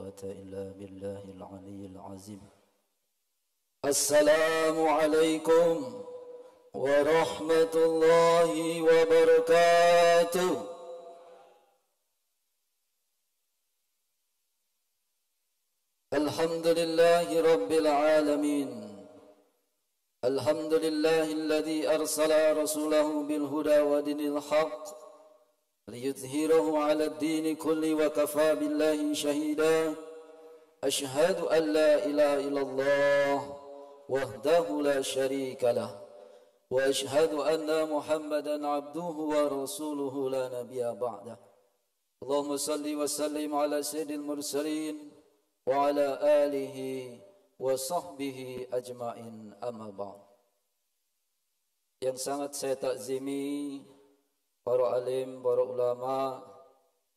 قوة إلا بالله العلي العظيم. السلام عليكم ورحمة الله وبركاته. الحمد لله رب العالمين. الحمد لله الذي أرسل رسوله بالهدى ودين الحق ليظهره على الدين كله وكفى بالله شهيدا. أشهد أن لا إله إلا الله وحده لا شريك له وأشهد أن محمدا عبده ورسوله لا نبي بعده. اللهم صل وسلم على سيد المرسلين وعلى آله وصحبه أجمعين. أما بعد. Yang sangat saya takzimi para alim, para ulama,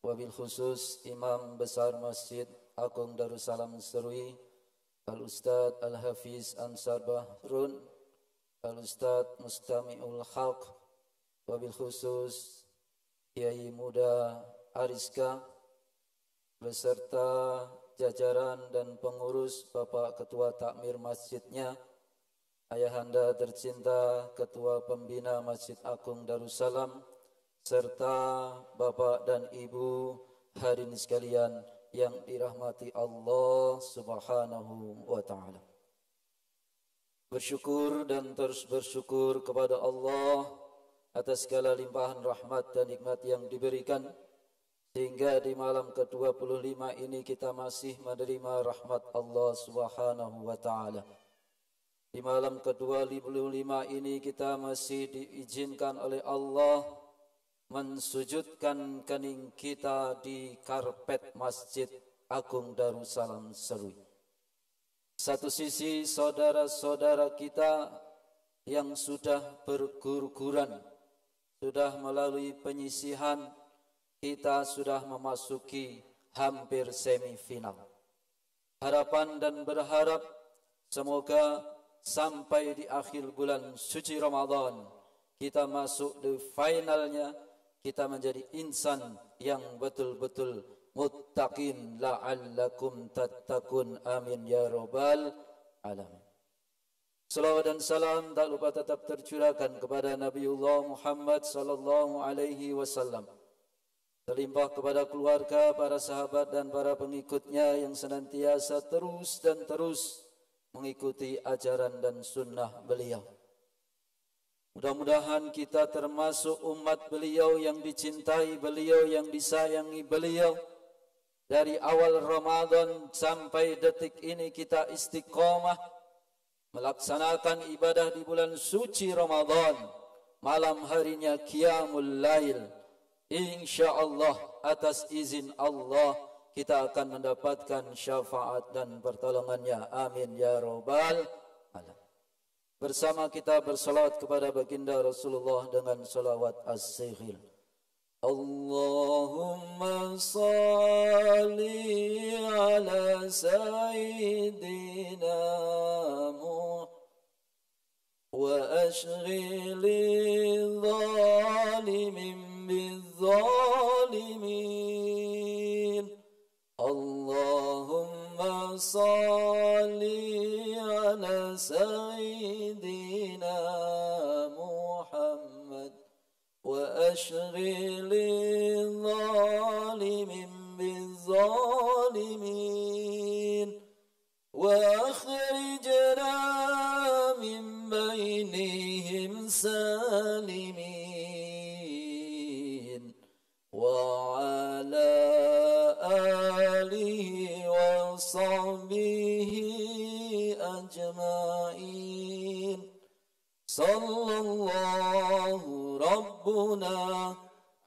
wabil khusus Imam Besar Masjid Agung Darussalam Serui, Al-Ustadz Al-Hafiz Ansar Bahrun, Al-Ustadz Mustami'ul Haq, wabil khusus Kiai Muda Ariska, beserta jajaran dan pengurus Bapak Ketua Takmir Masjidnya, Ayahanda tercinta Ketua Pembina Masjid Agung Darussalam, serta Bapak dan Ibu hadirin sekalian yang dirahmati Allah Subhanahu wa Ta'ala. Bersyukur dan terus bersyukur kepada Allah atas segala limpahan rahmat dan nikmat yang diberikan, sehingga di malam ke-25 ini kita masih menerima rahmat Allah Subhanahu wa Ta'ala. Di malam ke-25 ini kita masih diizinkan oleh Allah mensujudkan kening kita di karpet Masjid Agung Darussalam Serui. Satu sisi saudara-saudara kita yang sudah berguguran, sudah melalui penyisihan, kita sudah memasuki hampir semifinal. Harapan dan berharap semoga sampai di akhir bulan suci Ramadan kita masuk di finalnya, kita menjadi insan yang betul-betul muttaqin la'allakum tattaqun. Amin ya rabbal alamin. Salawat dan salam tak lupa tetap tercurahkan kepada Nabiullah Muhammad sallallahu alaihi wasallam, terlimpah kepada keluarga, para sahabat dan para pengikutnya yang senantiasa terus dan terus mengikuti ajaran dan sunnah beliau. Mudah-mudahan kita termasuk umat beliau yang dicintai beliau, yang disayangi beliau. Dari awal Ramadan sampai detik ini kita istiqomah melaksanakan ibadah di bulan suci Ramadan. Malam harinya Qiyamul Lail. InsyaAllah atas izin Allah kita akan mendapatkan syafaat dan pertolongannya. Amin ya rabbal alamin. Bersama kita bersalawat kepada baginda Rasulullah dengan salawat as-sighil. Allahumma salli ala sayyidina wa ashghilil zalimin بالظالمين. اللهم صل على سيدنا محمد وأشغل الظالمين بالظالمين وأخرجنا من بينهم سالمين وعلى آله وصحبه أجمعين. صلى الله ربنا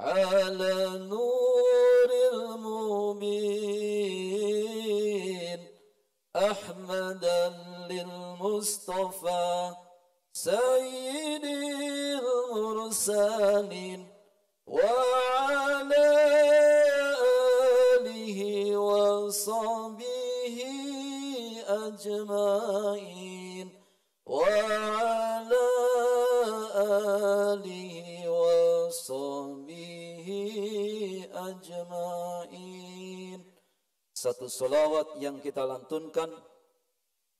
على النور المبين أحمدا للمصطفى سيد المرسلين وعلى آله وصحبه أجمعين وعلى آله وصحبه أجمعين. satu salawat yang kita lantunkan,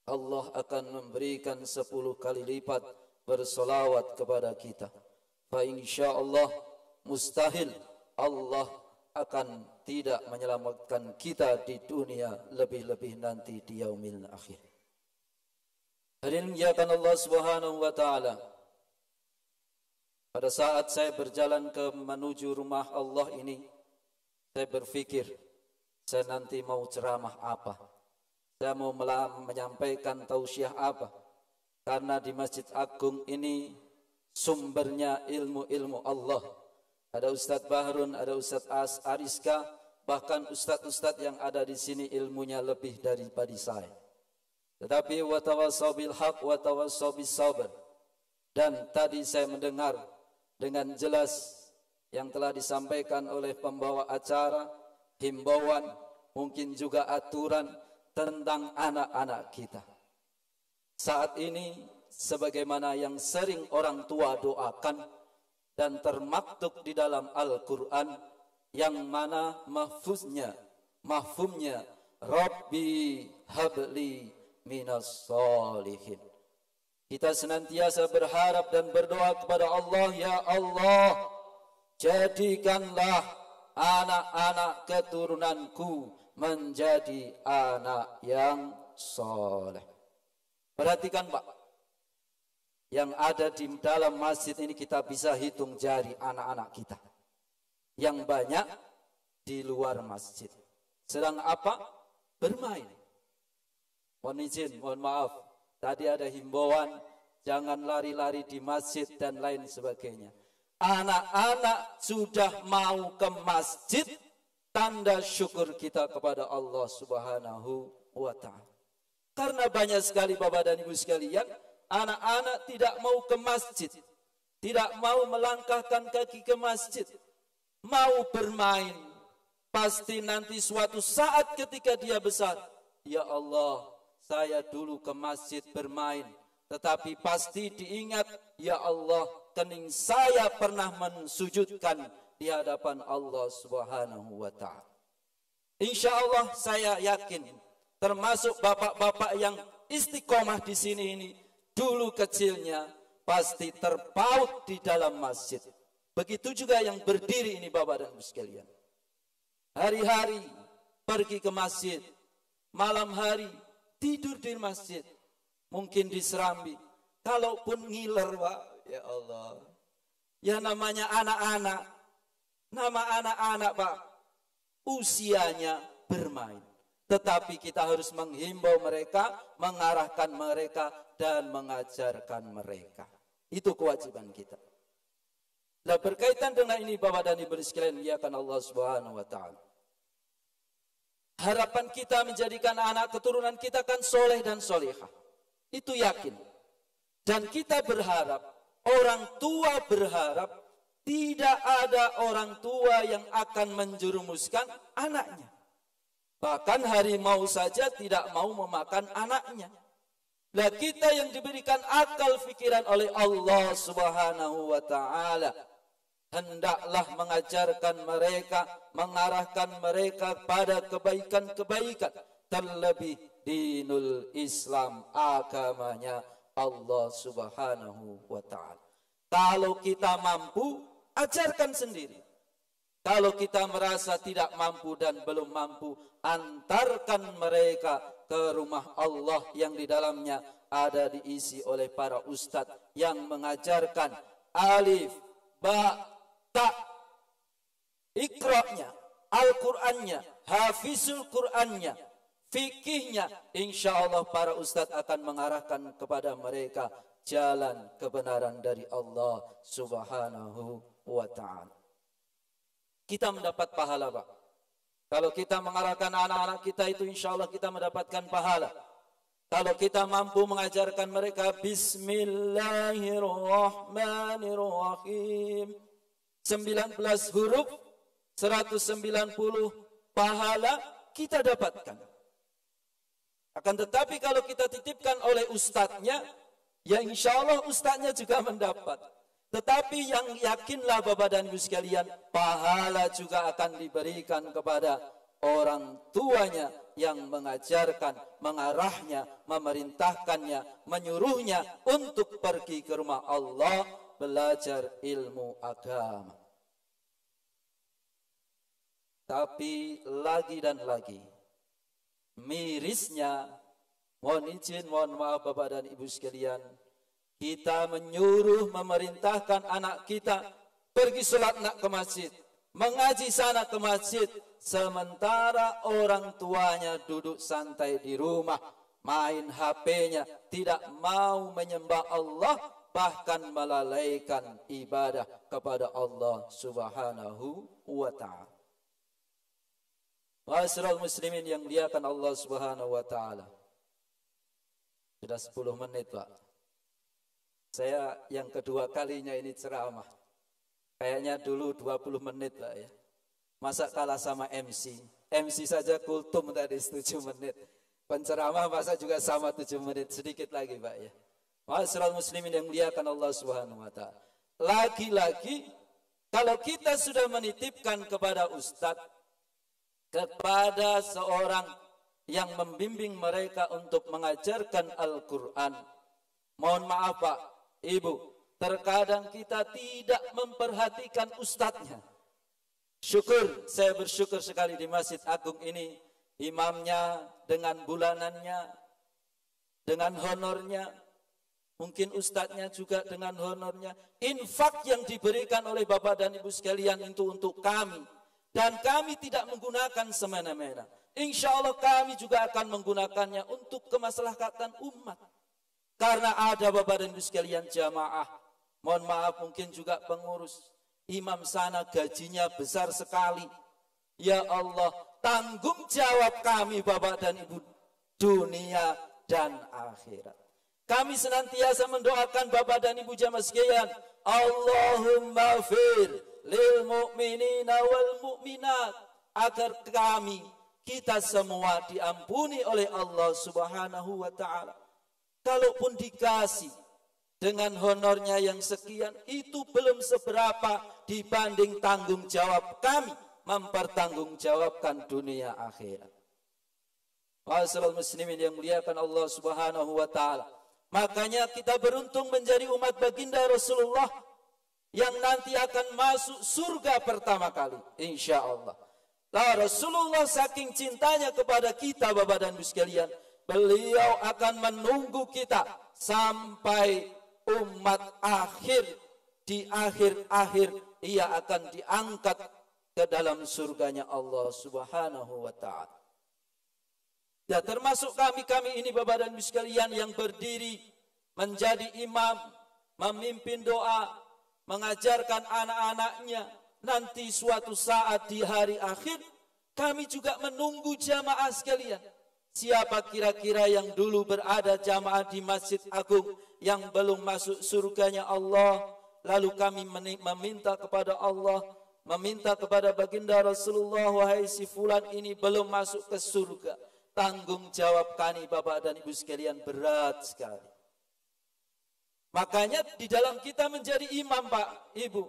Allah akan memberikan 10 kali lipat bersalawat kepada kita. Fa insyaallah mustahil Allah akan tidak menyelamatkan kita di dunia, lebih-lebih nanti di yaumil akhir. Hadirin muliakan Allah Subhanahu wa taala. Pada saat saya berjalan menuju rumah Allah ini, saya berpikir, saya nanti mau ceramah apa? Saya mau menyampaikan tausiah apa? Karena di Masjid Agung ini sumbernya ilmu-ilmu Allah. Ada Ustadz Bahrun, ada Ustadz Ariska, bahkan Ustadz-Ustadz yang ada di sini ilmunya lebih daripada saya. Tetapi wa tawassaw bil haq wa tawassaw bis sabr. Dan tadi saya mendengar dengan jelas yang telah disampaikan oleh pembawa acara, himbauan, mungkin juga aturan tentang anak-anak kita. Saat ini sebagaimana yang sering orang tua doakan dan termaktub di dalam Al-Quran, yang mana mahfumnya Rabbi habli minas solihin. Kita senantiasa berharap dan berdoa kepada Allah, ya Allah, jadikanlah anak-anak keturunanku menjadi anak yang soleh. Perhatikan Pak, yang ada di dalam masjid ini kita bisa hitung jari anak-anak kita. Yang banyak di luar masjid. Sedang apa? Bermain. Mohon izin, mohon maaf. Tadi ada himbauan, jangan lari-lari di masjid dan lain sebagainya. Anak-anak sudah mau ke masjid, tanda syukur kita kepada Allah Subhanahu wa ta'ala. Karena banyak sekali Bapak dan Ibu sekalian, anak-anak tidak mau ke masjid, tidak mau melangkahkan kaki ke masjid, mau bermain. Pasti nanti suatu saat ketika dia besar, ya Allah, saya dulu ke masjid bermain, tetapi pasti diingat, ya Allah, kening saya pernah mensujudkan di hadapan Allah Subhanahu wa ta'ala. Insya Allah saya yakin, termasuk bapak-bapak yang istiqomah di sini ini, dulu kecilnya pasti terpaut di dalam masjid. Begitu juga yang berdiri ini Bapak dan Ibu sekalian. Hari-hari pergi ke masjid, malam hari tidur di masjid, mungkin di Serambi. Kalaupun ngiler Pak, ya Allah. Ya namanya anak-anak, nama anak-anak Pak, usianya bermain. Tetapi kita harus menghimbau mereka, mengarahkan mereka, dan mengajarkan mereka. Itu kewajiban kita. Nah, berkaitan dengan ini Bapak dan Ibu sekalian, muliakan Allah Subhanahu wa ta'ala. Harapan kita menjadikan anak keturunan kita kan soleh dan solehah. Itu yakin. Dan kita berharap, orang tua berharap, tidak ada orang tua yang akan menjerumuskan anaknya. Bahkan harimau saja tidak mau memakan anaknya. Nah, kita yang diberikan akal fikiran oleh Allah Subhanahu wa ta'ala, hendaklah mengajarkan mereka, mengarahkan mereka pada kebaikan-kebaikan. Terlebih dinul Islam, agamanya Allah Subhanahu wa ta'ala. Kalau kita mampu, ajarkan sendiri. Kalau kita merasa tidak mampu dan belum mampu, antarkan mereka ke rumah Allah yang di dalamnya ada diisi oleh para ustadz yang mengajarkan alif, ba, ta, ikra'nya, Al-Qur'annya, hafizul Qur'annya, fikihnya. Insya Allah para ustadz akan mengarahkan kepada mereka jalan kebenaran dari Allah Subhanahu wa ta'ala. Kita mendapat pahala Pak. Kalau kita mengarahkan anak-anak kita itu insya Allah kita mendapatkan pahala. Kalau kita mampu mengajarkan mereka Bismillahirrahmanirrahim, 19 huruf, 190 pahala kita dapatkan. Akan tetapi kalau kita titipkan oleh ustadznya, ya insya Allah ustadznya juga mendapat. Tetapi yang yakinlah Bapak dan Ibu sekalian, pahala juga akan diberikan kepada orang tuanya yang mengajarkan, mengarahnya, memerintahkannya, menyuruhnya untuk pergi ke rumah Allah belajar ilmu agama. Tapi lagi dan lagi, mirisnya, mohon izin, mohon maaf Bapak dan Ibu sekalian, kita menyuruh, memerintahkan anak kita pergi sholat nak ke masjid, mengaji sana ke masjid, sementara orang tuanya duduk santai di rumah, main HP-nya, tidak mau menyembah Allah, bahkan melalaikan ibadah kepada Allah Subhanahu wa ta'ala. Ma'asyiral muslimin yang dimuliakan Allah Subhanahu wa ta'ala. Sudah 10 menit, Pak. Saya yang kedua kalinya ini ceramah. Kayaknya dulu 20 menit, Pak ya. Masa kalah sama MC? MC saja kultum tadi 7 menit. Penceramah masa juga sama 7 menit. Sedikit lagi, Pak ya. Ma'asyiral muslimin yang dimuliakan Allah Subhanahu wa ta'ala. Lagi-lagi kalau kita sudah menitipkan kepada ustadz, kepada seorang yang membimbing mereka untuk mengajarkan Al-Quran, mohon maaf Pak, Ibu, terkadang kita tidak memperhatikan ustadznya. Syukur, saya bersyukur sekali di Masjid Agung ini, imamnya dengan bulanannya, dengan honornya, mungkin ustadznya juga dengan honornya, infak yang diberikan oleh Bapak dan Ibu sekalian itu untuk kami. Dan kami tidak menggunakan semena-mena. Insya Allah kami juga akan menggunakannya untuk kemaslahatan umat. Karena ada Bapak dan Ibu sekalian jamaah. Mohon maaf mungkin juga pengurus. Imam sana gajinya besar sekali. Ya Allah, tanggung jawab kami Bapak dan Ibu dunia dan akhirat. Kami senantiasa mendoakan Bapak dan Ibu jamaah sekalian. Allahumma fir lil mu'minina wal mu'minat, agar kita semua diampuni oleh Allah Subhanahu wa ta'ala. Kalaupun dikasih dengan honornya yang sekian, itu belum seberapa dibanding tanggung jawab kami mempertanggungjawabkan dunia akhirat. Ma'asyiral muslimin yang muliakan Allah Subhanahu wa ta'ala. Makanya kita beruntung menjadi umat baginda Rasulullah yang nanti akan masuk surga pertama kali, insya Allah. Lah Rasulullah saking cintanya kepada kita Bapak dan Ibu sekalian, beliau akan menunggu kita sampai umat akhir, di akhir-akhir ia akan diangkat ke dalam surganya Allah Subhanahu wa ta'ala. Ya, termasuk kami ini Bapak dan Ibu sekalian yang berdiri menjadi imam, memimpin doa, mengajarkan anak-anaknya, nanti suatu saat di hari akhir kami juga menunggu jamaah sekalian. Siapa kira-kira yang dulu berada jamaah di Masjid Agung yang belum masuk surganya Allah, lalu kami meminta kepada Allah, meminta kepada baginda Rasulullah, wahai si fulan ini belum masuk ke surga. Tanggung jawab kami Bapak dan Ibu sekalian berat sekali. Makanya di dalam kita menjadi imam Pak, Ibu,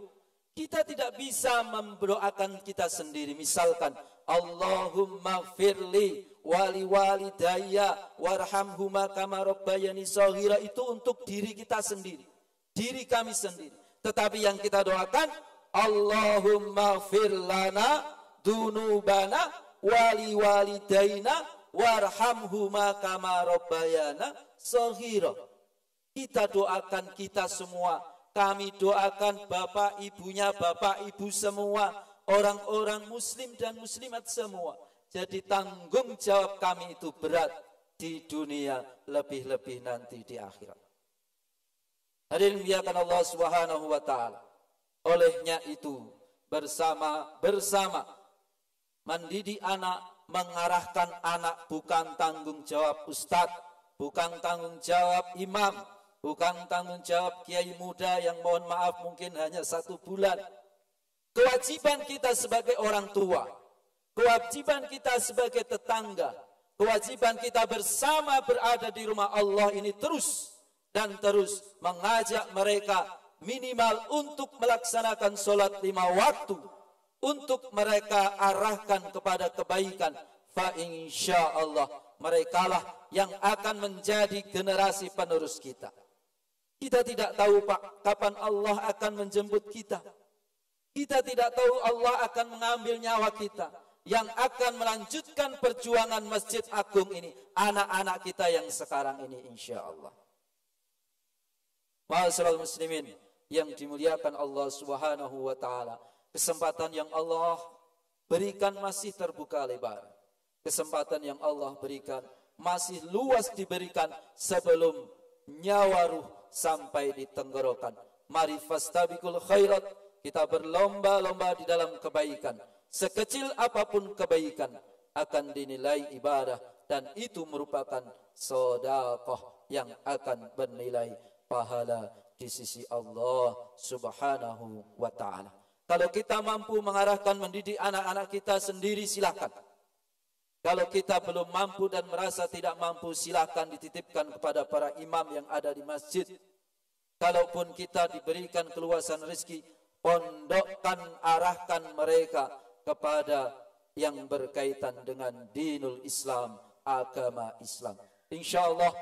kita tidak bisa mendoakan kita sendiri. Misalkan, Allahumma firli wali walidayya warhamhuma kama rabbayani shaghira, itu untuk diri kita sendiri, diri kami sendiri. Tetapi yang kita doakan, Allahumma firlana dunubana wali walidaina warhamhuma kama rabbayana shaghira. Kita doakan kita semua, kami doakan bapak ibunya, bapak ibu semua, orang-orang muslim dan muslimat semua. Jadi tanggung jawab kami itu berat di dunia, lebih-lebih nanti di akhirat. Hadirin muliakan Allah Subhanahu wa ta'ala. Olehnya itu bersama mendidik anak, mengarahkan anak bukan tanggung jawab ustadz, bukan tanggung jawab imam, bukan tanggung jawab kiai muda yang mohon maaf mungkin hanya 1 bulan. Kewajiban kita sebagai orang tua, kewajiban kita sebagai tetangga, kewajiban kita bersama berada di rumah Allah ini terus dan terus mengajak mereka minimal untuk melaksanakan sholat 5 waktu, untuk mereka arahkan kepada kebaikan, fa insyaallah merekalah yang akan menjadi generasi penerus kita. Kita tidak tahu Pak, kapan Allah akan menjemput kita. Kita tidak tahu Allah akan mengambil nyawa kita. Yang akan melanjutkan perjuangan Masjid Agung ini, anak-anak kita yang sekarang ini insyaallah. Ma'asyiral muslimin yang dimuliakan Allah Subhanahu wa taala, kesempatan yang Allah berikan masih terbuka lebar. Kesempatan yang Allah berikan masih luas diberikan sebelum nyawa ruh sampai di tenggorokan. Mari fastabiqul khairat, kita berlomba-lomba di dalam kebaikan. Sekecil apapun kebaikan akan dinilai ibadah, dan itu merupakan sedekah yang akan bernilai pahala di sisi Allah Subhanahu wa taala. Kalau kita mampu mengarahkan mendidik anak-anak kita sendiri, silakan. Kalau kita belum mampu dan merasa tidak mampu, silakan dititipkan kepada para imam yang ada di masjid. Kalaupun kita diberikan keluasan rezeki, pondokkan, arahkan mereka kepada yang berkaitan dengan dinul Islam, agama Islam. InsyaAllah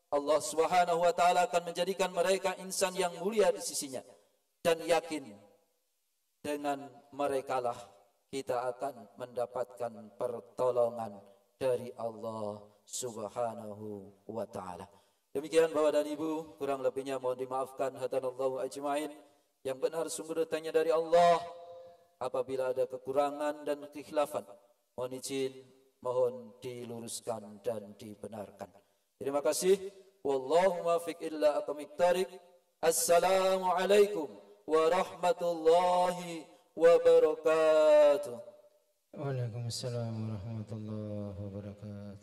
Allah Subhanahu wa taala akan menjadikan mereka insan yang mulia di sisinya, dan yakin dengan merekalah kita akan mendapatkan pertolongan dari Allah Subhanahu wa taala. Demikian Bapak dan Ibu, kurang lebihnya mohon dimaafkan, hadanallahu ajmain. Yang benar sungguh datangnya dari Allah. Apabila ada kekurangan dan kekhilafan, mohon izin, mohon diluruskan dan dibenarkan. Terima kasih. Wallahu muwaffiq illa aqwamit thariq. Assalamualaikum warahmatullahi wabarakatuh. Waalaikumsalam warahmatullahi wabarakatuh.